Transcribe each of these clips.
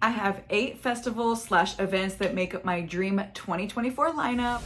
I have 8 festivals slash events that make up my dream 2024 lineup.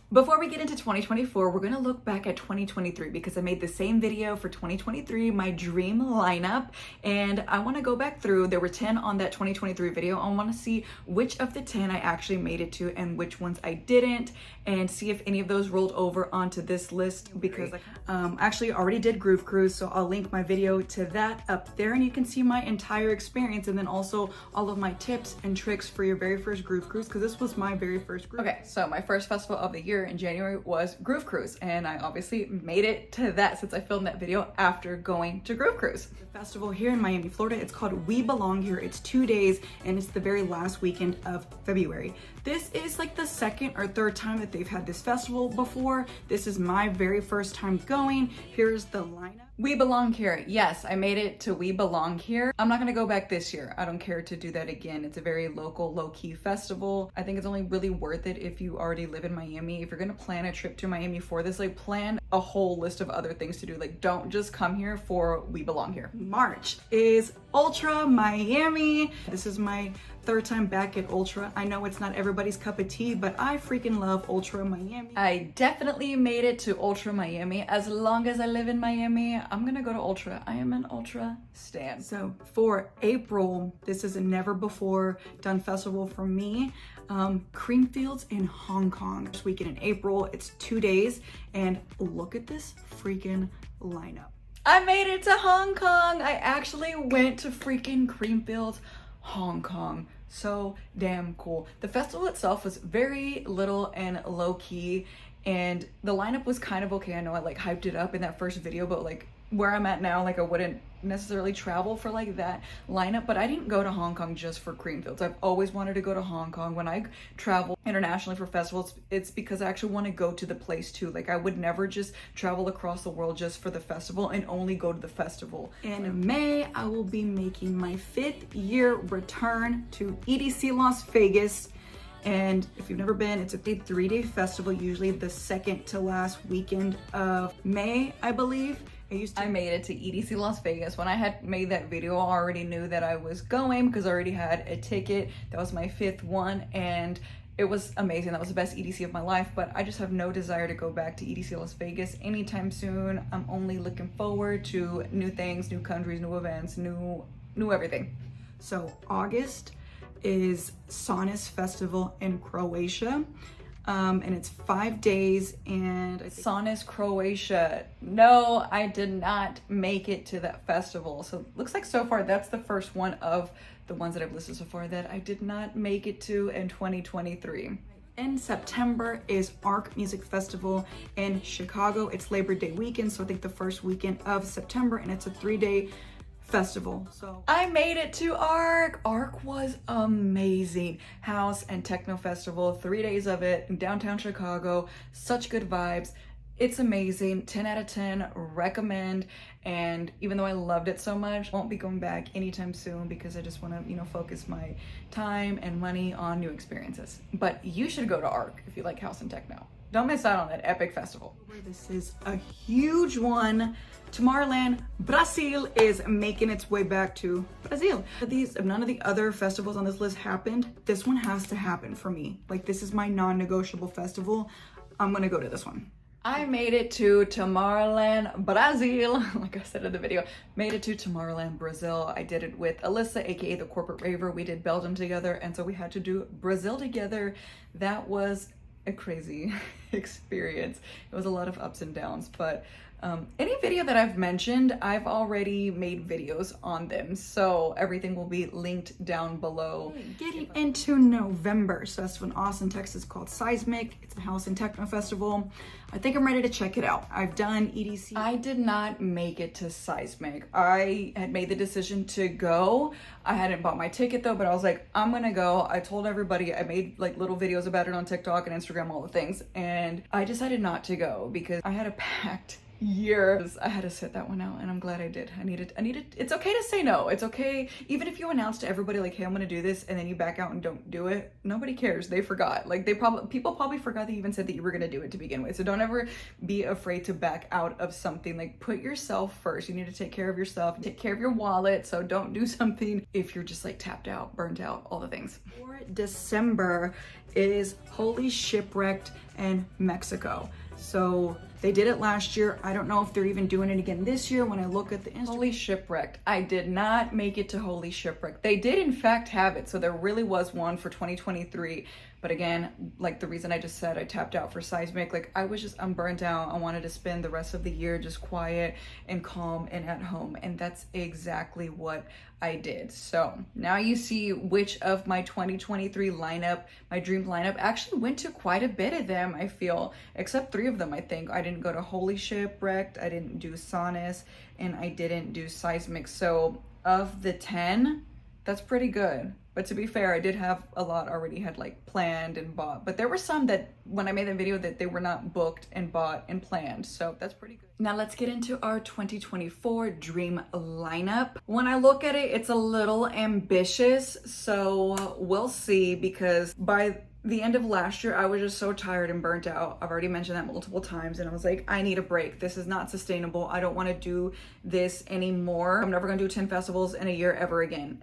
Before we get into 2024, we're gonna look back at 2023 because I made the same video for 2023, my dream lineup, and I wanna go back through. There were 10 on that 2023 video. I wanna see which of the 10 I actually made it to and which ones I didn't, and see if any of those rolled over onto this list because I actually already did Groove Cruise, so I'll link my video to that up there and you can see my entire experience and then also all of my tips and tricks for your very first Groove Cruise because this was my very first Groove. Okay, so my first festival of the year in January was Groove Cruise, and I obviously made it to that since I filmed that video after going to Groove Cruise. The festival here in Miami, Florida, it's called We Belong Here. It's 2 days and it's the very last weekend of February. This is like the second or third time that they've had this festival before. This is my very first time going. Here's the lineup. We Belong Here. Yes, I made it to We Belong Here. I'm not gonna go back this year. I don't care to do that again. It's a very local, low-key festival. I think it's only really worth it if you already live in Miami. If you're gonna plan a trip to Miami for this, like plan a whole list of other things to do. Like don't just come here for We Belong Here. March is Ultra Miami. This is my third time back at Ultra. I know it's not everybody's cup of tea, but I freaking love Ultra Miami. I definitely made it to Ultra Miami. As long as I live in Miami, I'm gonna go to Ultra. I am an Ultra stan. So for April, this is a never before done festival for me. Creamfields in Hong Kong. This weekend in April, it's 2 days, and look at this freaking lineup. I made it to Hong Kong. I actually went to freaking Creamfields, Hong Kong. So damn cool. The festival itself was very little and low key, and the lineup was kind of okay. I know I like hyped it up in that first video, but like where I'm at now, like I wouldn't necessarily travel for like that lineup, but I didn't go to Hong Kong just for Creamfields. I've always wanted to go to Hong Kong. When I travel internationally for festivals, it's because I actually want to go to the place too. Like I would never just travel across the world just for the festival and only go to the festival. In May, I will be making my 5th year return to EDC Las Vegas. And if you've never been, it's a 3-day festival, usually the second to last weekend of May, I believe. I made it to EDC Las Vegas. When I had made that video, I already knew that I was going because I already had a ticket. That was my 5th one and it was amazing. That was the best EDC of my life, but I just have no desire to go back to EDC Las Vegas anytime soon. I'm only looking forward to new things, new countries, new events, new everything. So August is Sonus Festival in Croatia. And it's 5 days, and Sonus, Croatia. No, I did not make it to that festival. So it looks like so far that's the first one of the ones that I've listed so far that I did not make it to in 2023. In September is ARC Music Festival in Chicago. It's Labor Day weekend, so I think the first weekend of September, and it's a 3-day festival. So I made it to ARC. ARC was amazing. House and techno festival, 3 days of it in downtown Chicago. Such good vibes. It's amazing. 10 out of 10, recommend. And even though I loved it so much, won't be going back anytime soon because I just want to, focus my time and money on new experiences. But you should go to ARC if you like house and techno. Don't miss out on that epic festival. This is a huge one. Tomorrowland, Brazil is making its way back to Brazil. If none of the other festivals on this list happened, this one has to happen for me. Like this is my non-negotiable festival. I'm gonna go to this one. I made it to Tomorrowland, Brazil. Like I said in the video, made it to Tomorrowland, Brazil. I did it with Alyssa, aka the Corporate Raver. We did Belgium together, and so we had to do Brazil together. That was a crazy experience. It was a lot of ups and downs, but any video that I've mentioned, I've already made videos on them, so everything will be linked down below. Getting into November, so that's in Austin, Texas, called Seismic. It's a house and techno festival. I think I'm ready to check it out. I've done EDC. I did not make it to Seismic. I had made the decision to go. I hadn't bought my ticket though, but I was like, I'm gonna go. I told everybody. I made like little videos about it on TikTok and Instagram, all the things, and I decided not to go because I had a packed year. I had to sit that one out, and I'm glad I did. I needed, it's okay to say no. It's okay. Even if you announce to everybody like, hey, I'm gonna do this, and then you back out and don't do it, nobody cares. They forgot. Like people probably forgot that you even said that you were gonna do it to begin with. So don't ever be afraid to back out of something. Like, put yourself first. You need to take care of yourself, take care of your wallet. So don't do something if you're just like tapped out, burnt out, all the things. For December is Holy Shipwrecked in Mexico. So they did it last year. I don't know if they're even doing it again this year. When I look at the Holy Shipwrecked, I did not make it to Holy Shipwrecked. They did in fact have it. So there really was one for 2023. But again, like the reason I just said, I tapped out for Seismic. Like I'm burnt out. I wanted to spend the rest of the year just quiet and calm and at home. And that's exactly what I did. So now you see which of my 2023 lineup, my dream lineup, actually went to quite a bit of them, I feel, except 3 of them, I think. I didn't go to Holy Shipwrecked, I didn't do Sonus, and I didn't do Seismic. So of the 10, that's pretty good. But to be fair, I did have a lot already had like planned and bought. But there were some that when I made the video that they were not booked and bought and planned. So that's pretty good. Now let's get into our 2024 dream lineup. When I look at it, it's a little ambitious. So we'll see, because by the end of last year, I was just so tired and burnt out. I've already mentioned that multiple times, and I was like, I need a break. This is not sustainable. I don't want to do this anymore. I'm never going to do 10 festivals in a year ever again.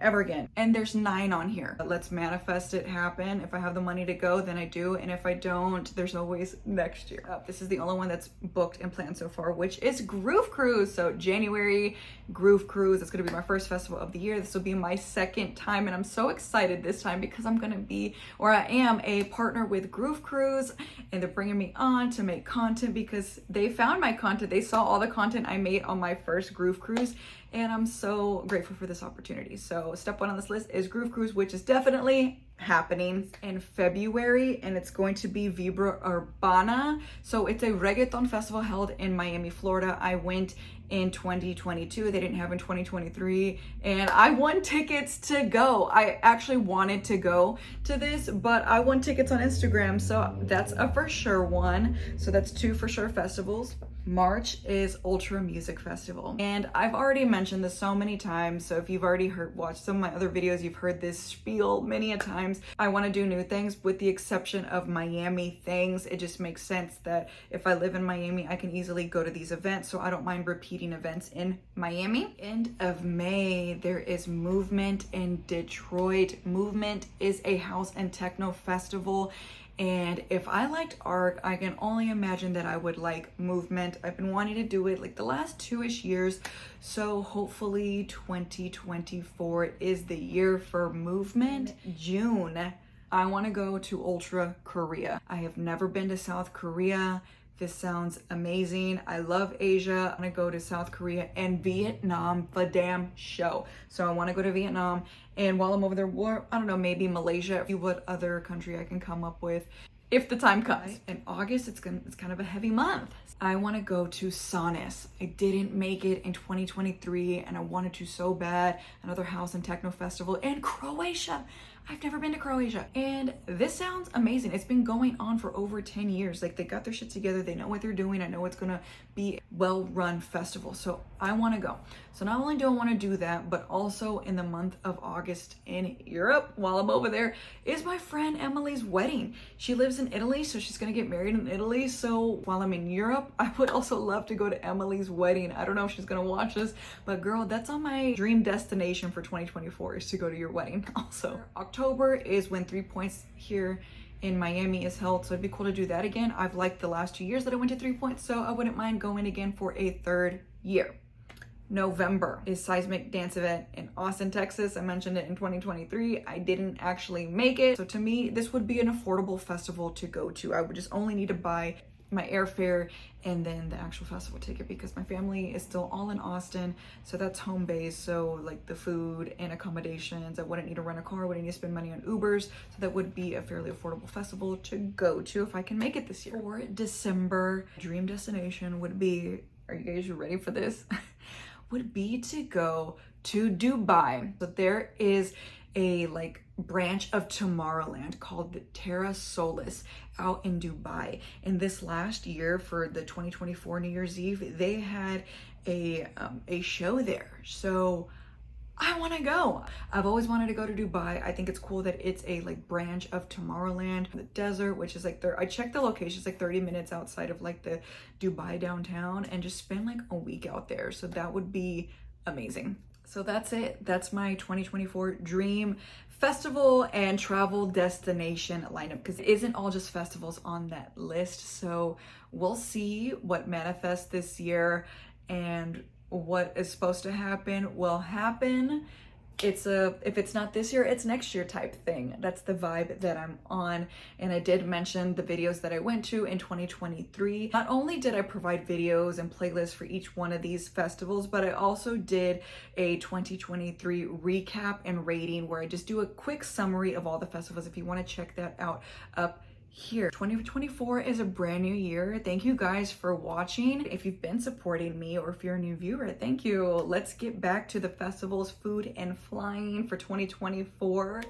And there's 9 on here. Let's manifest it happen. If I have the money to go, then I do. And if I don't, there's always next year. This is the only one that's booked and planned so far, which is Groove Cruise. So January, Groove Cruise. It's going to be my first festival of the year. This will be my 2nd time, and I'm so excited this time because I'm going to be, or I am, a partner with Groove Cruise, and they're bringing me on to make content because they found my content. They saw all the content I made on my first Groove Cruise, and I'm so grateful for this opportunity. So step 1 on this list is Groove Cruise, which is definitely happening in February, and it's going to be Vibra Urbana. So it's a reggaeton festival held in Miami, Florida. I went in 2022. They didn't have in 2023, and I won tickets to go. I actually wanted to go to this, but I won tickets on Instagram, so that's a for sure one. So that's 2 for sure festivals. March is Ultra Music Festival, and I've already mentioned this so many times, so if you've already watched some of my other videos, you've heard this spiel many a times. I want to do new things, with the exception of Miami things. It just makes sense that if I live in Miami, I can easily go to these events, so I don't mind repeating events in Miami. End of May, there is Movement in Detroit. Movement is a house and techno festival, and if I liked art, I can only imagine that I would like Movement. I've been wanting to do it like the last 2-ish years. So hopefully 2024 is the year for Movement. June, I want to go to Ultra Korea. I have never been to South Korea. This sounds amazing. I love Asia. I'm gonna go to South Korea and Vietnam for damn show. So I want to go to Vietnam, and while I'm over there, I don't know, maybe Malaysia. See what other country I can come up with if the time comes. In August, it's kind of a heavy month. I want to go to Sonus. I didn't make it in 2023, and I wanted to so bad. Another house and techno festival in Croatia. I've never been to Croatia, and this sounds amazing. It's been going on for over 10 years. Like, they got their shit together. They know what they're doing. I know it's gonna be a well-run festival, so I want to go. So not only do I want to do that, but also in the month of August in Europe, while I'm over there, is my friend Emily's wedding. She lives in Italy, so she's gonna get married in Italy. So while I'm in Europe, I would also love to go to Emily's wedding. I don't know if she's gonna watch this, but girl, that's on my dream destination for 2024, is to go to your wedding. Also, October is when 3 Points here in Miami is held, so it'd be cool to do that again. I've liked the last 2 years that I went to 3 Points, so I wouldn't mind going again for a 3rd year. November is Seismic Dance Event in Austin, Texas. I mentioned it in 2023. I didn't actually make it. So to me, this would be an affordable festival to go to. I would just only need to buy my airfare and then the actual festival ticket, because my family is still all in Austin, so that's home base. So like the food and accommodations, I wouldn't need to rent a car, I wouldn't need to spend money on Ubers, so that would be a fairly affordable festival to go to if I can make it this year. For December, dream destination would be, are you guys ready for this? Would be to go to Dubai. So there is a like branch of Tomorrowland called the Terra Solis out in Dubai. And this last year for the 2024 New Year's Eve, they had a show there. So I want to go. I've always wanted to go to Dubai. I think it's cool that it's a like branch of Tomorrowland. The desert, which is like there, I checked the location, it's like 30 minutes outside of like the Dubai downtown, and just spend like a week out there. So that would be amazing. So that's it. That's my 2024 dream festival and travel destination lineup, because it isn't all just festivals on that list. So we'll see what manifests this year, and what is supposed to happen will happen. It's if it's not this year, it's next year type thing. That's the vibe that I'm on. And I did mention the videos that I went to in 2023. Not only did I provide videos and playlists for each one of these festivals, but I also did a 2023 recap and rating where I just do a quick summary of all the festivals if you want to check that out up here. 2024 is a brand new year. Thank you guys for watching. If you've been supporting me, or if you're a new viewer, thank you. Let's get back to the festivals, food, and flying for 2024.